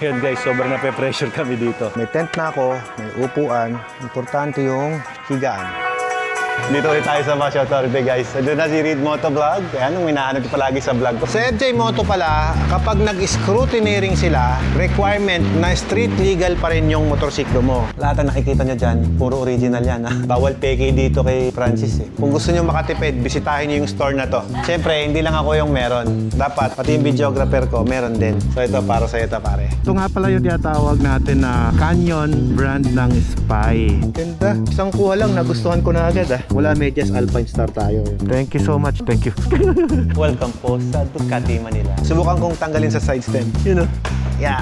Yun guys, sobrang nape-pressure kami dito. May tent na ako, may upuan. Importante yung higaan. Dito ulit tayo sa Bash Authority guys. Doon na si Reed Motovlog. Kaya nung minahanap ko palagi sa vlog ko. Sa FJ Moto pala, kapag nag-scrutineering sila, requirement na street legal pa rin yung motorsiklo mo. Lahat ang nakikita nyo dyan, puro original yan ha. Bawal peke dito kay Francis eh. Kung gusto nyo makatipid, bisitahin nyo yung store na to. Siyempre, hindi lang ako yung meron. Dapat, pati yung videographer ko, meron din. So ito, para sa'yo ito pare. Ito nga pala yung tinatawag natin na Canyon brand ng Spy. Ganda. Isang kuha lang, nagustuhan ko na agad ah. Wala medyas, Alpine Star tayo. Thank you so much. Thank you. Welcome po sa Ducati Manila. Subukan kong tanggalin sa side stem. You know? Yeah.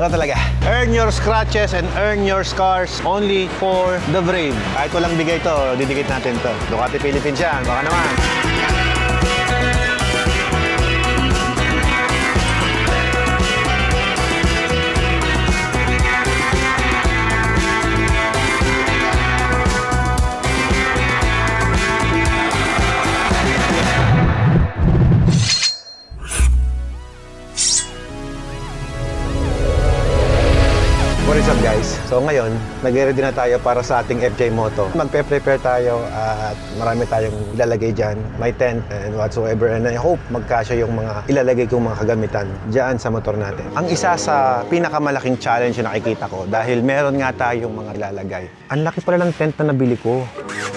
Wala talaga. Earn your scratches and earn your scars only for the brave. Kahit walang bigay to, didikit natin to. Ducati Philippines yan. Baka naman. What is up guys? So ngayon, nag-ready na tayo para sa ating FJ Moto. Magpe-prepare tayo at marami tayong ilalagay dyan. May tent and whatsoever, and I hope magkasya yung mga ilalagay kong mga kagamitan dyan sa motor natin. Ang isa sa pinakamalaking challenge na nakikita ko dahil meron nga tayong mga ilalagay. Ang laki pala ng tent na nabili ko.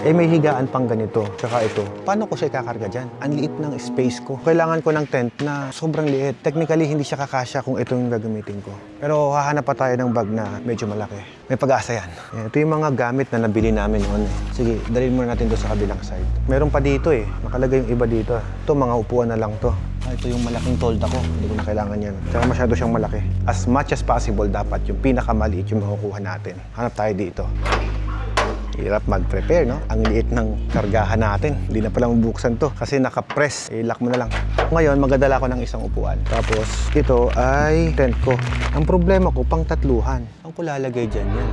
Eh may higaan pang ganito. Tsaka ito. Paano ko siya ikakarga dyan? Ang liit ng space ko. Kailangan ko ng tent na sobrang liit. Technically, hindi siya kakasya kung ito yung gagamitin ko. Pero hahanap pa tayo ng bag na medyo malaki. May pag-asa yan. Ito yung mga gamit na nabili namin noon eh. Sige, dalhin muna natin doon sa kabilang side. Meron pa dito eh. Nakalagay yung iba dito. Ito, mga upuan na lang to. Ito yung malaking tolda ko. Hindi ko na kailangan yan. Tsaka masyado siyang malaki. As much as possible, dapat yung pinakamaliit yung makukuha natin. Hanap tayo dito. Hirap mag-prepare, no? Ang liit ng kargahan natin. Hindi na pala mabuksan to kasi naka-press. I-lock mo na lang. Ngayon, magdadala ko ng isang upuan. Tapos, ito ay tent ko. Ang problema ko, pang tatluhan. Ang ko lalagay dyan yan.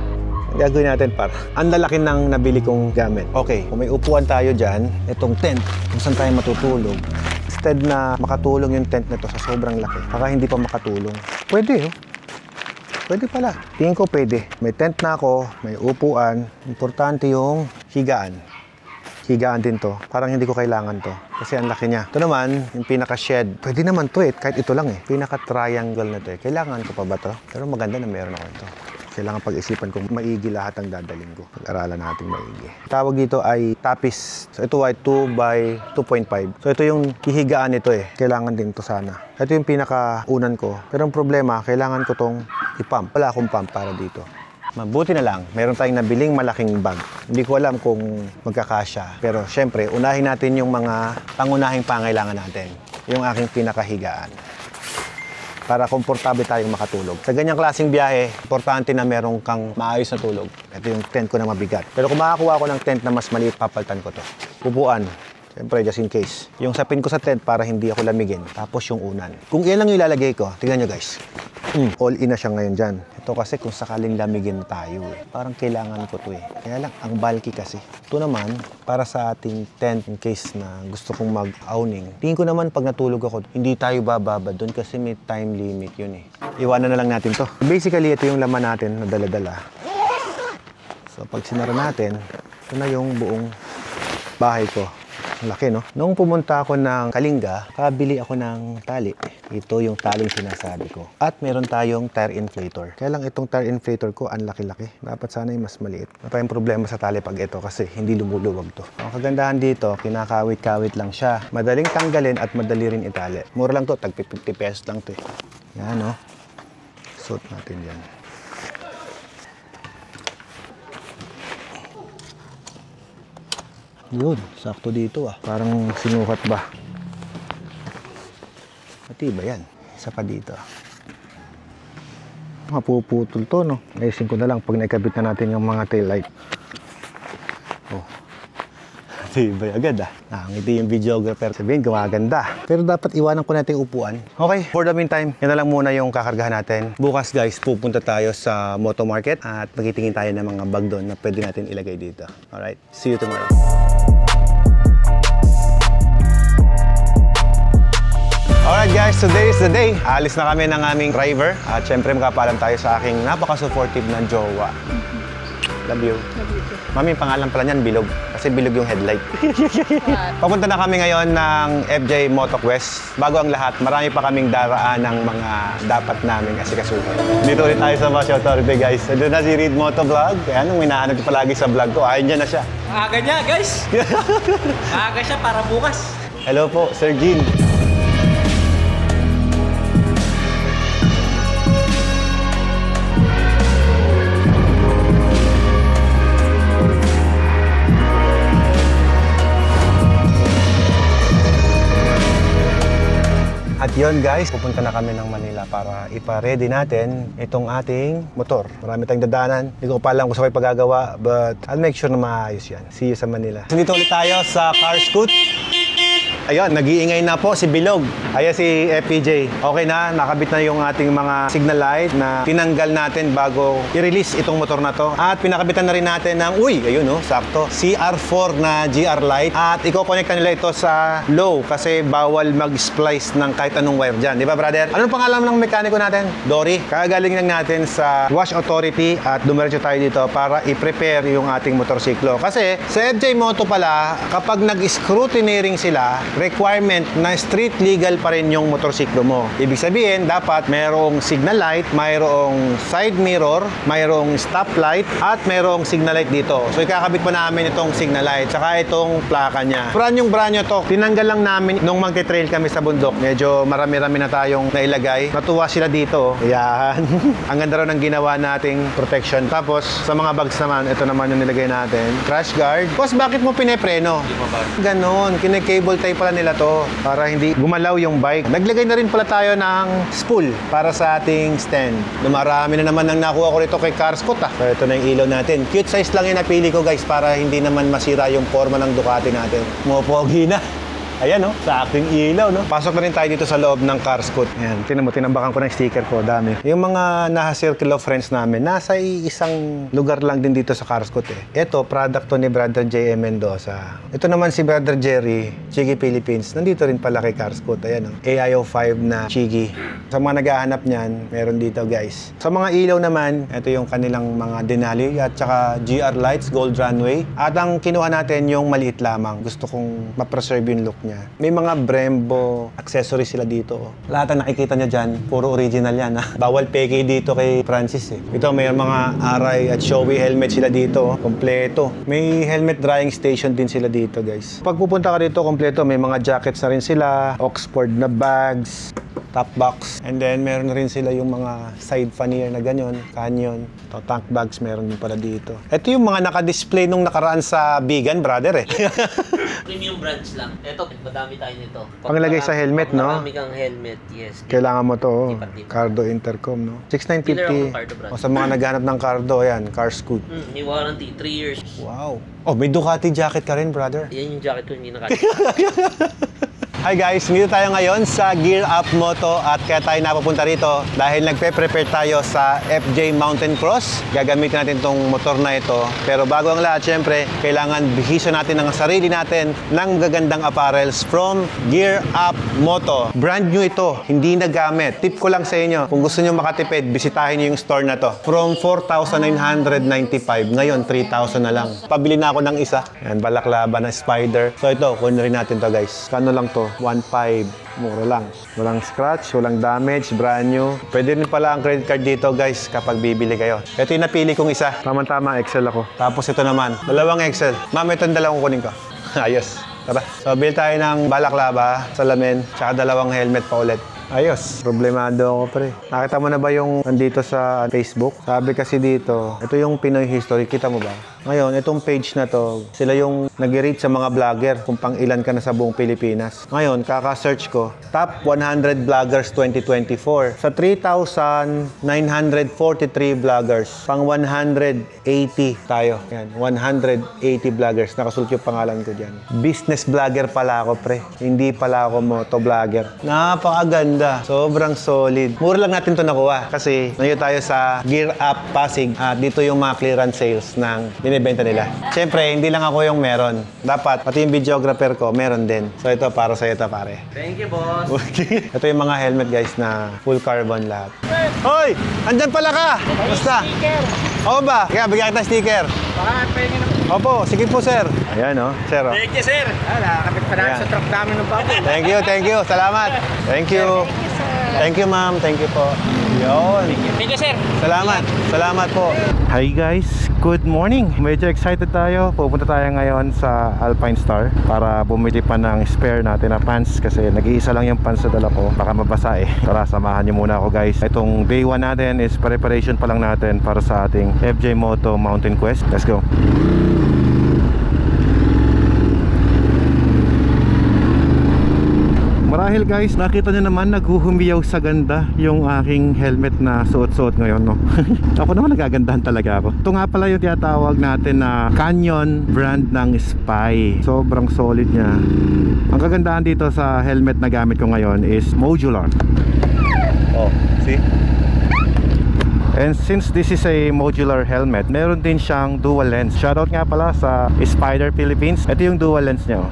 Gagawin natin para. Ang lalaki ng nabili kong gamit. Okay, kung may upuan tayo dyan, itong tent, kung saan tayo matutulog. Instead na makatulong yung tent na to sa sobrang laki, baka hindi pa makatulong. Pwede, oh. Pwede pala. Tingin ko pwede. May tent na ako, may upuan. Importante yung higaan. Higaan din to. Parang hindi ko kailangan to. Kasi ang laki niya. Ito naman, yung pinaka-shed. Pwede naman to eh. Kahit ito lang eh. Pinaka-triangle na to eh. Kailangan ko pa ba to? Pero maganda na meron ako ito. Kailangan pag-isipan kong maigi lahat ang dadalhin ko. Pag-aralan natin maigi. Tawag dito ay tapis. So ito ay 2 by 2.5. So ito yung hihigaan nito eh. Kailangan din to sana. Ito yung pinaka-unan ko. Pero ang problema, kailangan ko tong i-pump. Wala akong pump para dito. Mabuti na lang, meron tayong nabiling malaking bag. Hindi ko alam kung magkakasya. Pero syempre, unahin natin yung mga pangunahing pangailangan natin. Yung aking pinakahigaan. Para komportable tayong makatulog. Sa ganyang klaseng biyahe, importante na meron kang maayos na tulog. Ito yung tent ko na mabigat. Pero kung makakuha ko ng tent na mas maliit, papalitan ko to. Upuan. Siyempre, just in case. Yung sapin ko sa tent para hindi ako lamigin. Tapos yung unan. Kung iyan lang yung ilalagay ko, tingnan nyo guys. All in na siya ngayon dyan. Ito kasi kung sakaling lamigin tayo eh. Parang kailangan ko to eh. Kaya lang, ang bulky kasi. Ito naman, para sa ating tent in case na gusto kong mag-awning. Tingin ko naman pag natulog ako, hindi tayo bababa doon kasi may time limit yun eh. Iwanan na lang natin to. Basically, ito yung laman natin na dala-dala. So, pag sinara natin, ito na yung buong bahay ko. Laki, no? Noong pumunta ako ng Kalinga, kabili ako ng tali. Ito yung taling sinasabi ko. At meron tayong tire inflator. Kaya lang itong tire inflator ko, ang laki-laki. Dapat sana yung mas maliit. Wala tayong problema sa tali pag ito kasi hindi lumuluwag to. Ang kagandahan dito, kinakawit-kawit lang siya. Madaling tanggalin at madali rin itali. Mura lang to, tag 50 pesos lang to eh. Yan, no? Suot natin yan. Yun, sakto dito ah. Parang sinukat ba? Matiba yan. Isa pa dito. Mapuputol to, no? Ayusin ko na lang pag naikabit na natin yung mga tail light. Oh. Matiba agad ah. Nakangiti yung videographer. Sabihin, gumaganda. Pero dapat iwanan ko natin yung upuan. Okay, for the meantime, yan na lang muna yung kakargahan natin. Bukas guys, pupunta tayo sa Moto Market at magtitingin tayo ng mga bag doon na pwede natin ilagay dito. Alright, see you tomorrow. Alright Alright guys, today is the day. Alis na kami ng aming driver. At syempre magpapaalam tayo sa aking napaka-supportive na jowa. Love you. Mami, pangalan pala niyan, Bilog. Kasi bilog yung headlight. Papunta na kami ngayon ng FJ MotoQuest. Bago ang lahat, marami pa kaming daraan ng mga dapat naming asikasuhin. Dito ulit tayo sa Wash Authority guys. Doon na si Reed Moto Vlog. Kaya nung minahanap ko palagi sa vlog ko, ayun dyan na siya. Aga niya, guys! Aga siya para bukas. Hello po, Sir Jean. At yun guys, pupunta na kami ng Manila para ipa-ready natin itong ating motor. Marami tayong dadaanan. Hindi ko pa alam kung saan kayo pagagawa, but I'll make sure na maayos yan. See you sa Manila. Dito ulit tayo sa Car Scoot. Ayun, nag-iingay na po si Bilog. Ayan si FPJ. Okay na, nakabit na yung ating mga signal light na tinanggal natin bago i-release itong motor na to. At pinakabitan na rin natin ng, ayun sakto, CR4 na GR light. At i-connect nila ito sa low kasi bawal mag-splice ng kahit anong wire dyan. Di ba, brother? Anong pangalan ng mekaniko natin? Dory. Kagaling lang natin sa Wash Authority at dumiretso tayo dito para i-prepare yung ating motorsiklo. Kasi sa FJ Moto pala, kapag nag-scrutineering sila, requirement na street legal pa rin yung motorsiklo mo. Ibig sabihin, dapat mayroong signal light, mayroong side mirror, mayroong stoplight, at mayroong signal light dito. So, ikakabit pa namin itong signal light, saka itong plaka niya. Brand new to. Tinanggal lang namin nung magte-trail kami sa bundok. Medyo marami-rami na tayong nailagay. Natuwa sila dito. Ayan. Ang ganda raw ng ginawa nating protection. Tapos, sa mga bags naman, ito naman yung nilagay natin. Crash guard. Boss, bakit mo pinepreno? Ganon. Kine-cable tie pala nila to para hindi gumalaw yung bike. Naglagay na rin pala tayo ng spool para sa ating stand. Dumarami na naman ang nakuha ko rito kay Carscoot. So ito na yung ilaw natin. Cute size lang yung napili ko guys para hindi naman masira yung forma ng Ducati natin. Mupogi na. Ayan sa aking ilaw Pasok na rin tayo dito sa loob ng Carscoot. Ayan, tinan mo, tinambakan ko ng sticker ko, dami. Yung mga nasa-circle of friends namin, nasa isang lugar lang din dito sa Carscoot Ito, product to ni Brother J.M. Mendoza. Ito naman si Brother Jerry, Chigi Philippines. Nandito rin pala kay Carscoot. Ayan AIO5 na Chigi. Sa mga naghahanap niyan, meron dito guys. Sa mga ilaw naman, ito yung kanilang mga Denali at saka GR lights, gold runway. At ang kinuha natin yung maliit lamang. Gusto kong ma-preserve yung look niya. May mga Brembo accessories sila dito. Lahat ang nakikita niya dyan, puro original yan Bawal peke dito kay Francis Ito may mga Arai at Shoei helmet sila dito kompleto. May helmet drying station din sila dito guys. Pag pupunta ka dito kompleto, may mga jackets na rin sila, Oxford na bags, top box. And then, meron na rin sila yung mga side pannier na ganyan, canyon. Tank bags meron din pala dito. Ito yung mga naka-display nung nakaraan sa Bigan, brother Premium brands lang. Ito, madami tayo nito. Panglagay sa helmet, no? Marami kang helmet, yes. Kailangan mo to, Tipat-tipat. Cardo Intercom, no? Dealer ako ng 6950. Cardo brand. O sa mga naghanap ng Cardo, ayan, Carscoot. May warranty, 3 years. Wow. Oh, may Ducati jacket ka rin, brother. Yan yung jacket ko, hindi nakakita. Hi guys, dito tayo ngayon sa Gear Up Moto at kaya tayo napapunta rito dahil nagpe-prepare tayo sa FJ Mountain Cross. Gagamitin natin tong motor na ito. Pero bago ang lahat, syempre, kailangan bihisan natin ng sarili natin ng gagandang apparels from Gear Up Moto. Brand new ito, hindi nagamit. Tip ko lang sa inyo, kung gusto nyo makatipid, bisitahin nyo yung store na to. From 4,995, ngayon 3,000 na lang. Pabili na ako ng isa. Yan, balaklava na spider. So ito, kunin rin natin to guys. Kano lang to? 1.5. Mura lang. Walang scratch, walang damage, brand new. Pwede rin pala ang credit card dito guys kapag bibili kayo. Ito yung napili kong isa. Tama-tama, Excel ako. Tapos ito naman, dalawang Excel. Ma'am, ito yung dalawang kunin ko. Ayos. Tara. So, bill tayo ng balaklava, salamin, tsaka dalawang helmet pa ulit. Ayos. Problemado ako, pre. Nakita mo na ba yung nandito sa Facebook? Sabi kasi dito, ito yung Pinoy History. Kita mo ba? Ngayon, itong page na to, sila yung nag-rate sa mga vlogger kung pang ilan ka na sa buong Pilipinas. Ngayon, kaka-search ko, Top 100 Vloggers 2024. Sa 3,943 vloggers, pang 180 tayo. Yan, 180 vloggers. Nakasulat yung pangalan ko dyan. Business vlogger pala ako, pre. Hindi pala ako moto vlogger. Napakaganda ganda. Sobrang solid. Mura lang natin to nakuha kasi nandito tayo sa Gear Up Pasig at dito yung mga clearance sales ng binibenta nila. Siyempre, hindi lang ako yung meron. Dapat, pati yung videographer ko, meron din. So ito, para sa'yo ito, pare. Thank you, boss. Ito yung mga helmet guys na full carbon lahat. Hoy! Andyan pala ka! Basta? Oo ba? Kaya, bigyan kita sticker. Baka pahingin na. Opo, sige po sir. Ayan o, sir o. Thank you, sir. Nakakapit pa namin Ayan. sa truck namin ng baboy. Thank you. Salamat. Thank you. Thank you, ma'am. Thank you po. Yun. Thank you, sir. Salamat po. Hi guys, good morning. Medyo excited tayo. Pupunta tayo ngayon sa Alpine Star para bumili pa ng spare natin na pants kasi nag-iisa lang yung pants sa dala ko. Baka mabasa eh. Tara, samahan niyo muna ako guys. Itong day 1 natin is preparation pa lang natin para sa ating FJ Moto Mountain Quest. Let's go. Marahil guys, nakita nyo naman naghuhumiyaw sa ganda yung aking helmet na suot-suot ngayon, no? Ako naman nagagandahan talaga ako. Ito nga pala yung tinatawag natin na Canyon brand ng Spy. Sobrang solid niya. Ang kagandahan dito sa helmet na gamit ko ngayon is modular. Oh, see? And since this is a modular helmet, meron din siyang dual lens. Shoutout nga pala sa Spider Philippines. Ito yung dual lens niya.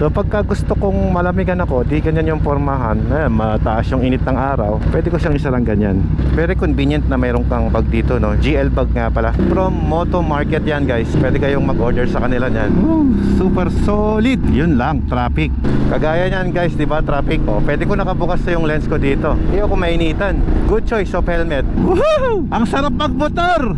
So pagka gusto kong malamigan ako, di ganyan yung formahan, mataas yung init ng araw, pwede ko siyang isa lang ganyan. Very convenient na mayroong kang bag dito, no? GL bag nga pala. From Moto Market yan guys, pwede kayong mag-order sa kanila yan. Super solid. Yun lang, traffic. Kagaya nyan guys, di ba traffic? Oh, pwede ko nakabukas sa yung lens ko dito. Hindi ako mainitan. Good choice of helmet. Woohoo! Ang sarap magmotor!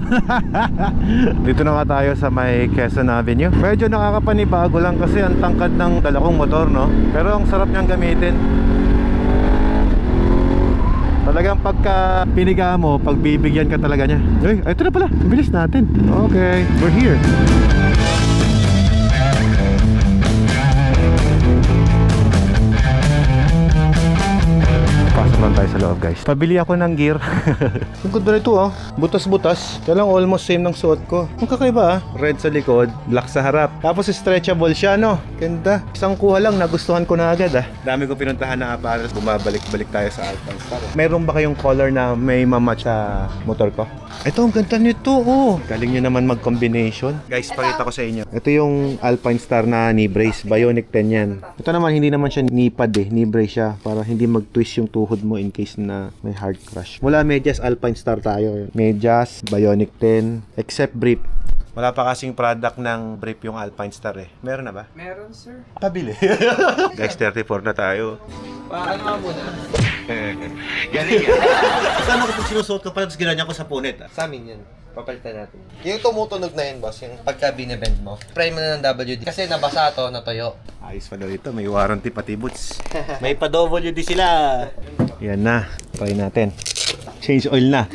Dito na nga tayo sa may Quezon Avenue. Medyo nakakapanibago lang kasi ang tangkad ng dala kong motor, no? Pero ang sarap niyang gamitin. Talagang pagka piniga mo, pagbibigyan ka talaga niya. Uy, ito na pala. Bilis natin. Okay, we're here. Pasok lang tayo sa loob guys. Pabili ako ng gear. Ang ganda nito ah. Butas-butas. Kaya lang almost same ng suot ko. Ang kakaiba ah. Red sa likod, black sa harap. Tapos stretchable siya, no? Ganda. Isang kuha lang, nagustuhan ko na agad ah. Dami ko pinuntahan na apparel. Bumabalik-balik tayo sa Alpine Star. Meron ba kayong color na may mamatch sa motor ko? Ito, ang ganda nito oh. Galing nyo naman mag-combination. Guys, pakita ko sa inyo. Ito yung Alpine Star na knee brace. Bionic 10 yan. Ito naman, hindi naman siya knee pad eh. Knee brace siya para hindi mag-twist yung tuhod mo in case na may hard crash. Mula medyas, Alpine Star tayo. Medyas, Bionic 10, except brief. Wala pa kasing product ng brief yung Alpine Star eh. Meron na ba? Meron, sir. Pabili. Guys, 34 na tayo. Baka nga muna. Galing yan. Kasama ko pag sinusuot ko pala, tapos ginanyan ko sa punit. Sa amin yun. Papalitan natin. Yung tumutunog na yun, boss, yung pagka binibend mo. Spray mo na ng WD. Kasi nabasa to, natuyo. Ayos pa daw ito, may warranty pati boots. May pa-WD sila. Yan na, try natin. Change oil na.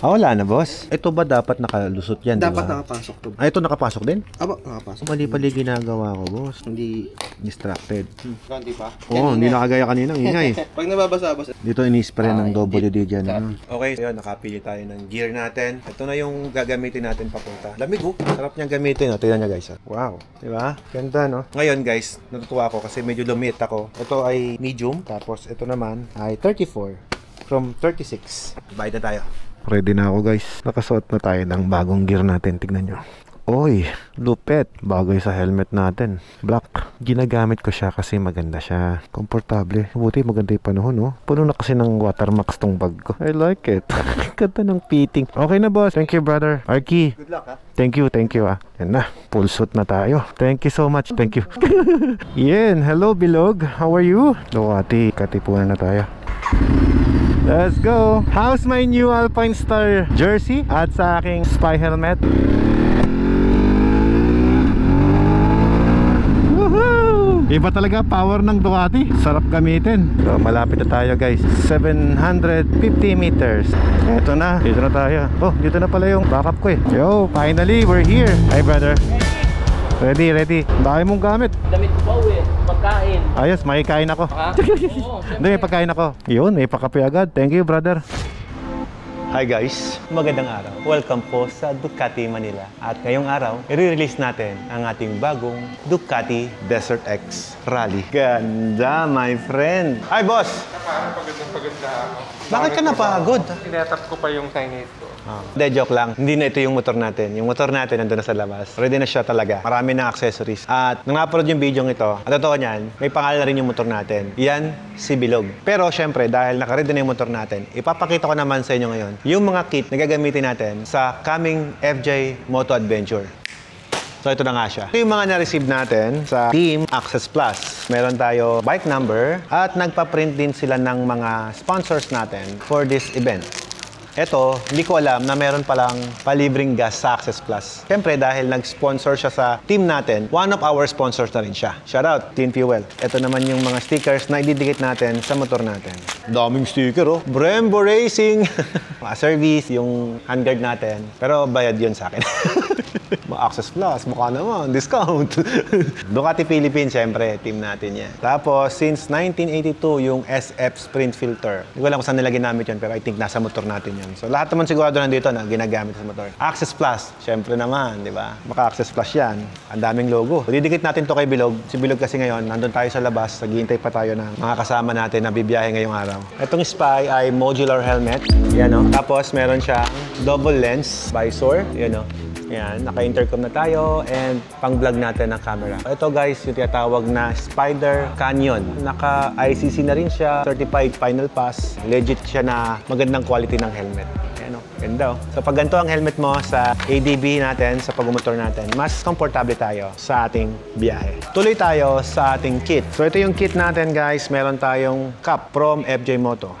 Wala na boss. Ito ba dapat nakalusot yan? Dapat diba? nakapasok to. Ito nakapasok din? Aba, nakapasok. Mali-pali ginagawa ko boss. Hindi. Distracted. Hindi pa? Oo, hindi nakagaya kanina. Ingay. Pag nababasa, boss. Dito ini-spray ng WD dyan. Okay, so yun, nakapili tayo ng gear natin. Ito na yung gagamitin natin papunta. Lamig oh. Sarap niyang gamitin. Tingnan niya guys. Wow. Diba? Ganda no? Ngayon guys, natutuwa ako kasi medyo lumit ako. Ito ay medium. Tapos ito naman ay 34. From 36. Bayad na tayo. Ready na ako guys. Nakasuot na tayo ng bagong gear natin. Tignan nyo. Oy, lupet. Bagay sa helmet natin. Black. Ginagamit ko siya kasi maganda siya. Komportable. Buti maganda yung panahon, no? Puno na kasi ng watermarks tong bag ko. I like it. Ganda ng fitting. Okay na boss. Thank you brother. Arky. Good luck, ha? Thank you ah. Yan na. Full suit na tayo. Thank you so much. Thank you. Yan. Hello Bilog. How are you? Ducati. Katipunan na tayo. Let's go! How's my new Alpine Star jersey at sa aking Spy helmet? Woohoo! Iba talaga power ng Ducati. Sarap gamitin. So, malapit na tayo guys. 750 meters. Eto na. Dito na tayo. Oh, dito na pala yung backup ko eh. Yo, finally, we're here. Hi brother. Ready. Dami mong gamit. Damit ko pa uwi. Pagkain. Ayos, may kain ako. Oo, Hindi, may pagkain ako. Yun, may pakape agad. Thank you, brother. Hi guys, magandang araw. Welcome po sa Ducati Manila. At ngayong araw, i-release natin ang ating bagong Ducati Desert X Rally. Ganda, my friend. Hi, boss! Paganda ako. Bakit ka napagod? Tinatap ko pa yung Chinese ko. Hindi, joke lang. Hindi na ito yung motor natin. Yung motor natin nandun na sa labas. Ready na siya talaga. Marami na accessories. At nang napanood yung video ito, at totoo niyan, may pangalan na rin yung motor natin. Yan, si Bilog. Pero syempre, dahil naka-ready na yung motor natin, ipapakita ko naman sa inyo ngayon yung mga kit na gagamitin natin sa coming FJ Moto Adventure. So ito na nga siya. Ito yung mga na-receive natin sa Team Access Plus. Meron tayo bike number at nagpa-print din sila ng mga sponsors natin for this event. Ito, hindi ko alam na meron palang palibreng gas sa Access Plus. Siyempre, dahil nag-sponsor siya sa team natin, one of our sponsors na rin siya. Shout out, Team Fuel. Ito naman yung mga stickers na ididikit natin sa motor natin. Daming sticker, oh. Brembo Racing! Mga service, yung handguard natin. Pero bayad yun sa akin. Access Plus, mukha naman, discount. Ducati Philippines, siyempre, team natin yan. Tapos, since 1982, yung SF Sprint Filter. Hindi ko alam kung saan nilagay namin yun, pero I think nasa motor natin yun. So, lahat naman sigurado nandito na ginagamit sa motor. Access Plus, siyempre naman, di ba? Maka-Access Plus yan. Ang daming logo. So, didikit natin to kay Bilog. Si Bilog kasi ngayon, nandun tayo sa labas, naghihintay pa tayo ng mga kasama natin na bibiyahe ngayong araw. Itong Spy ay modular helmet. Yan, o. Tapos, meron siyang double lens visor. Yan, o. Yan, naka-intercom na tayo and pang-vlog natin ng camera. Ito guys, yung tinatawag na Spider Canyon. Naka-ICC na rin siya, certified final pass. Legit siya na magandang quality ng helmet. Yan o, ganda o. So pag ganito ang helmet mo sa ADB natin, sa pag-motor natin, mas komportable tayo sa ating biyahe. Tuloy tayo sa ating kit. So ito yung kit natin guys, meron tayong cap from FJ Moto.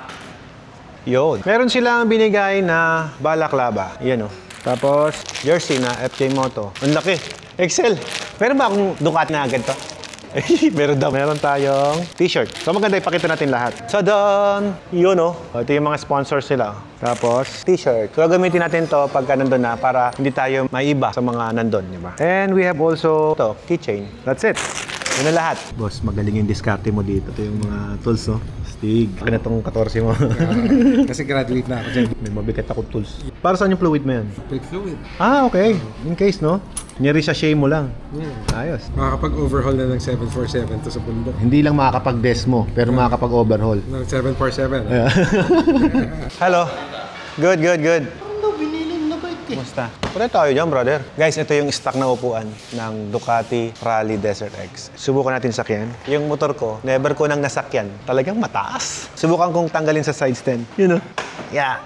Yun. Meron silang binigay na balaklava. Yan o. Tapos, jersey na FJ Moto. Ang laki. Excel. Meron ba akong Ducati na ganito? Meron daw. Meron tayong t-shirt. So, maganda ipakita natin lahat. So, doon. Yun, oh. Ito yung mga sponsors sila. Tapos, t-shirt. So, gamitin natin to pagka nandun na para hindi tayo maiba sa mga nandun, di ba? And we have also ito, keychain. That's it. Yun na lahat. Boss, magaling yung diskarte mo dito. Ito yung mga tools, oh. Stig. Akin na itong 14 mo. Kasi graduate na ako dyan. May mabigat ako tools. Para saan yung fluid mo yan? Brake fluid. Ah, okay. In case, no? Nyari sa shame mo lang. Ayos. Makakapag-overhaul na ng 747 to sa bundok. Hindi lang makakapag-desmo, pero makakapag-overhaul. Ng 747. Hello. Good, good, good. Kumusta? Punta tayo dyan, brother. Guys, ito yung stock na upuan ng Ducati Rally Desert X. Subukan natin sakyan. Yung motor ko, never ko nang nasakyan. Talagang mataas. Subukan kong tanggalin sa side stand. You know? Yeah.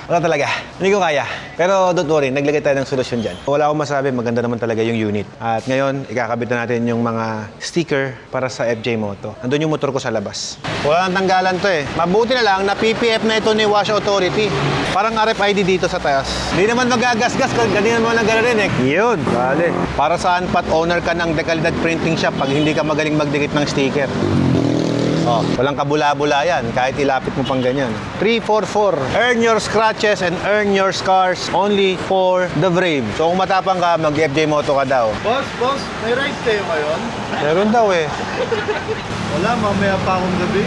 Wala talaga. Hindi ko kaya. Pero don't worry, naglagay tayo ng solusyon dyan. Wala akong masabi, maganda naman talaga yung unit. At ngayon, ikakabit na natin yung mga sticker para sa FJ Moto. Andun yung motor ko sa labas. Wala nang tanggalan to eh. Mabuti na lang na PPF na ito ni Wash Authority. Parang RFID dito sa taas. Hindi naman magagasgas, ganyan naman lang gano'n eh. Yun, bale. Para saan pat owner ka ng dekalidad printing shop pag hindi ka magaling magdikit ng sticker. Oh, walang kabula-bula yan, kahit ilapit mo pang ganyan. 344. Earn your scratches and earn your scars only for the brave. So kung matapang ka, mag-FJ Moto ka daw. Boss, may ride kayo ngayon? Meron daw eh. Wala, mamaya pa akong gabi.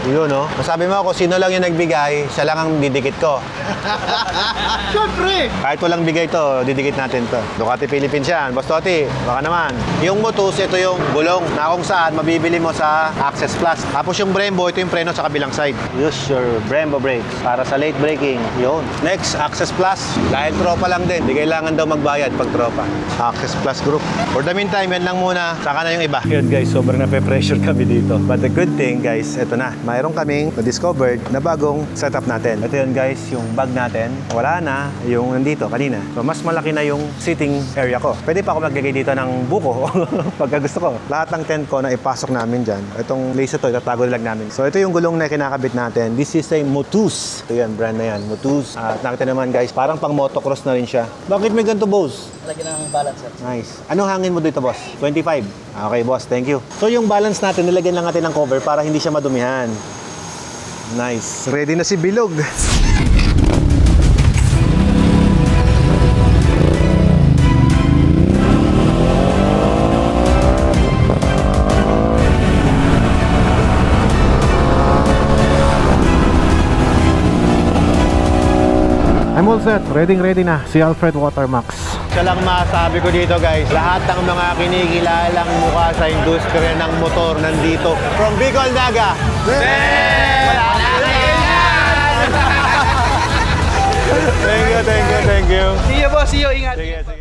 Yun, no? Masabi mo ako, sino lang yung nagbigay, siya lang ang didikit ko. Siyempre! Kahit walang bigay to, didikit natin to. Ducati Philippines yan. Boss Toti, baka naman. Yung Motus, ito yung gulong na kung saan mabibili mo sa Access Plus. Tapos yung Brembo, ito yung preno sa kabilang side. Use your Brembo brakes para sa late braking. Yun. Next, Access Plus. Dahil tropa lang din, di kailangan daw magbayad pag tropa. Access Plus Group. For the meantime, yan lang muna. Saka na yung iba. Yun guys, sobrang nape-pressure kami dito. But the good thing guys, ito na. Mayroon kaming na-discovered na bagong setup natin. Ito yun guys, yung bag natin. Wala na yung nandito kanina. So mas malaki na yung sitting area ko. Pwede pa ako maglagay dito ng buko pagka gusto ko. Lahat ng tent ko na ipasok namin dyan. Itong lace ito, itatago lang namin. So ito yung gulong na kinakabit natin. This is a Motus. Ito yan, brand na yan. Motus. At nakita naman guys, parang pang motocross na rin siya. Bakit may ganito, boss? Lagyan ng balancer. Nice. Anong hangin mo dito, boss? 25. Okay, boss. Thank you. So yung balance natin, nilagyan lang natin ng cover para hindi siya madumihan. Nice. Ready na si Bilog. all set. Ready na si Alfred Watermax. Siya lang masabi ko dito guys, lahat ng mga kinikilalang mukha sa industriya ng motor nandito. From Bicol, Naga. Thank you. See you boss, see you, ingat. Sige.